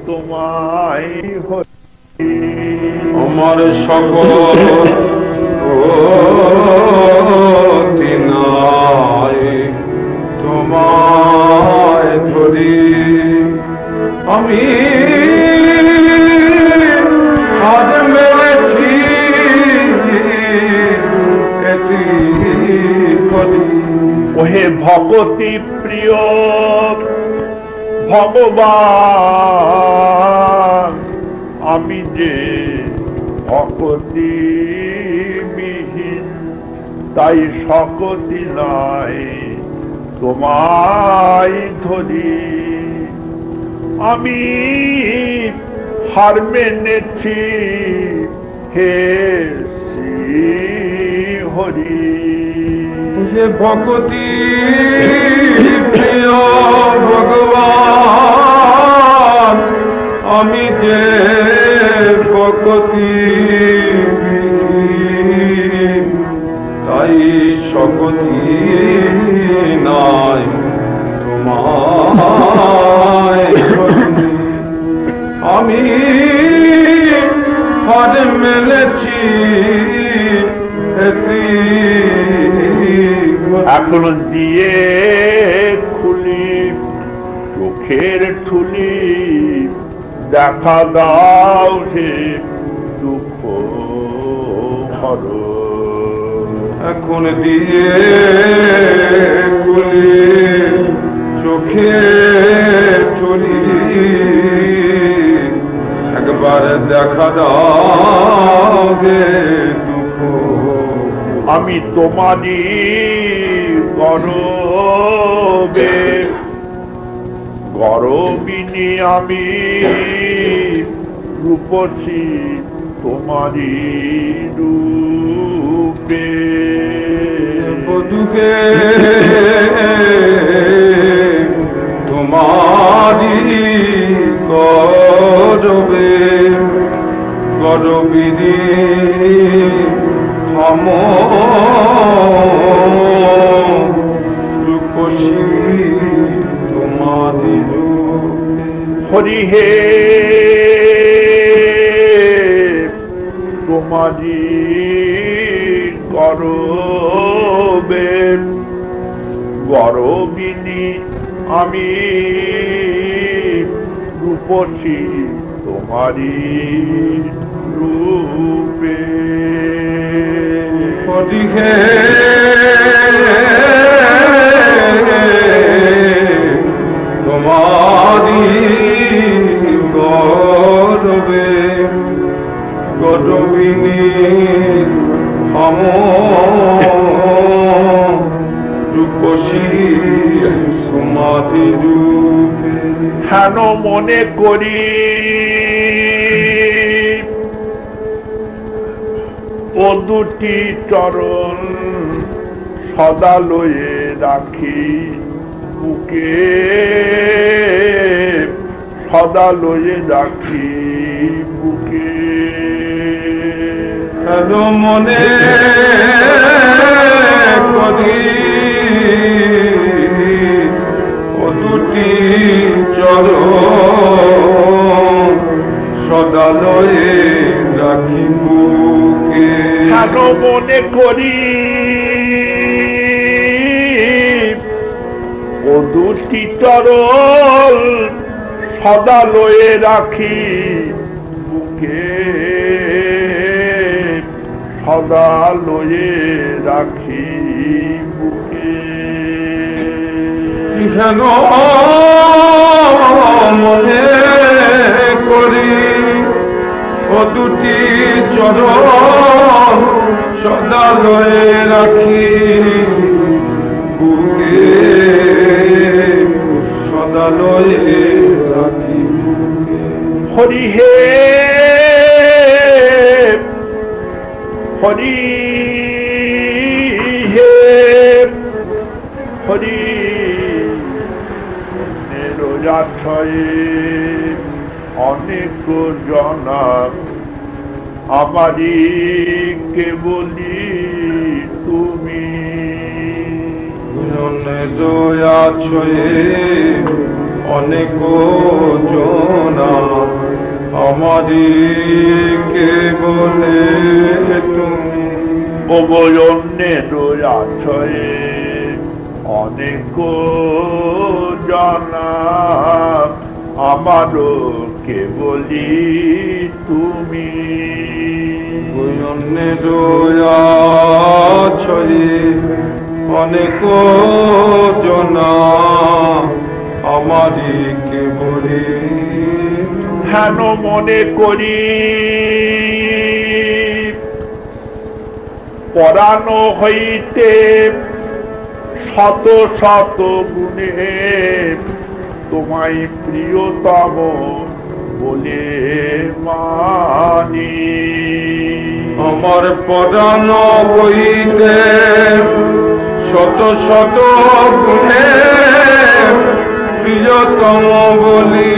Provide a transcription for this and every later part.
তোমায় হরি। আমার সকল নাই তোমায় ধরি, আমি হাত মেরেছি ওহে ভগতি প্রিয় ভগবান, আমি যে ভগতি বিহীন, তাই শকতি নাই তোমায় ধরি। আমি হার মেনেছি হে শ্রী হরি। যে ভগতি প্রিয় ভগবান, আমি যে ভগতি বিহীন, তাই শকতি নাই তোমায় ধরি। আমি হাত মেলেছি এখন দিয়ে খুলি চোখের ঠুলি, দেখা দাও হে দুঃখ হর। এখন দিয়ে খুলি চোখে চলি, একবার দেখা দাও হে দুঃখ। আমি তোমারই গরবে গরবিনী, আমি রূপসী তোমারই রূপে। বধুকে তোমারই গরবে গরবিনী, থাম রূপসী তোমারই রূপে। হরি হে তোমারই গরবে গরবিনী, আমি রূপসী তোমারই রূপে। হরি হে তোমারি গরবে গরবিনী, থাম রূপসী তোমারি রূপে। হেন মনে করি ও দুটি চরণ সদা লয়ে রাখি বুকে, সদা লয়ে রাখি বুকে। হেন মনে করি ও দুটি চরণ সদা লয়ে রাখি বুকে। হেন মনে করি ও দুটি চরণ সদা লয়ে রাখি বুকে, সদা লয়ে রাখি বুকে। হেন মনে করি ও দুটি চরণ সদা লয়ে রাখি বুকে, সদা লয়ে রাখি বুকে। হরি হে হরি হে হরি। রোজাছয়ে অনেক জনা আমারি কেবলি তুমি। দয়া ছয়ে অনেক জনা আমাদিকে বলে তুমি অবয়ন্যের আছয়ে অনেক জানা আমারও কেবলি তুমি অন্যের ছড়ি অনেক জনা আমাদিকে বলে হেন মনে করি পরানো হইতে শত শত গুণে তোমায় প্রিয়তম বলে মানি আমার পরাণ হইতে শত শত গুণে প্রিয়তম বলি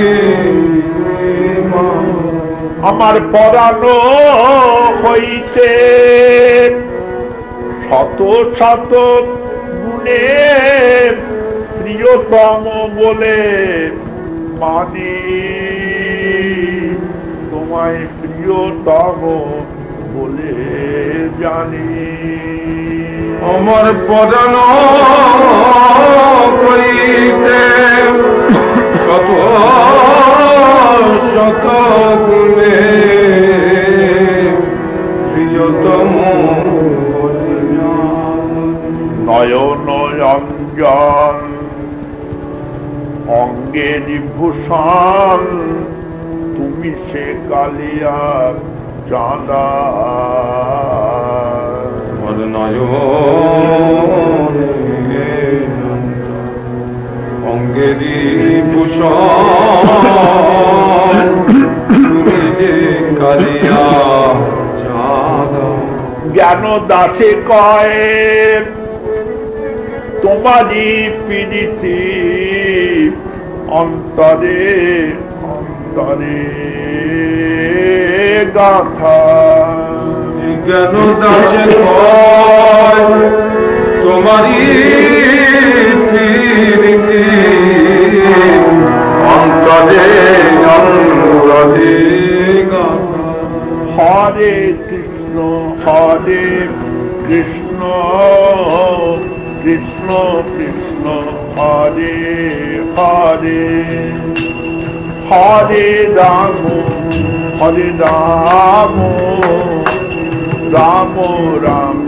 আমার পরানো হইতে শত শত গুণে প্রিয়তম বলে মানি তোমায় প্রিয়তম বলে জানি আমার পরাণ হইতে শত শত গুণে প্রিয়তম নয়ন অঞ্জন অঙ্গের ভূষণ তুমি সে কালিয়া চাঁদা অঙ্গেরি ভূষণ তুমি যে কালিয়া চাঁদা জ্ঞান দাসে কয় তোমারই পীড়িতি অন্তরে অন্তরে গাথা জ্ঞান দাসে কয় তোমারই পীড়িতি অন্তরে অন্তরে গাথা হরে কৃষ্ণ কৃষ্ণ কৃষ্ণ হরে হরে হরে রাম রাম রাম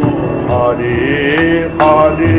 হরে হরে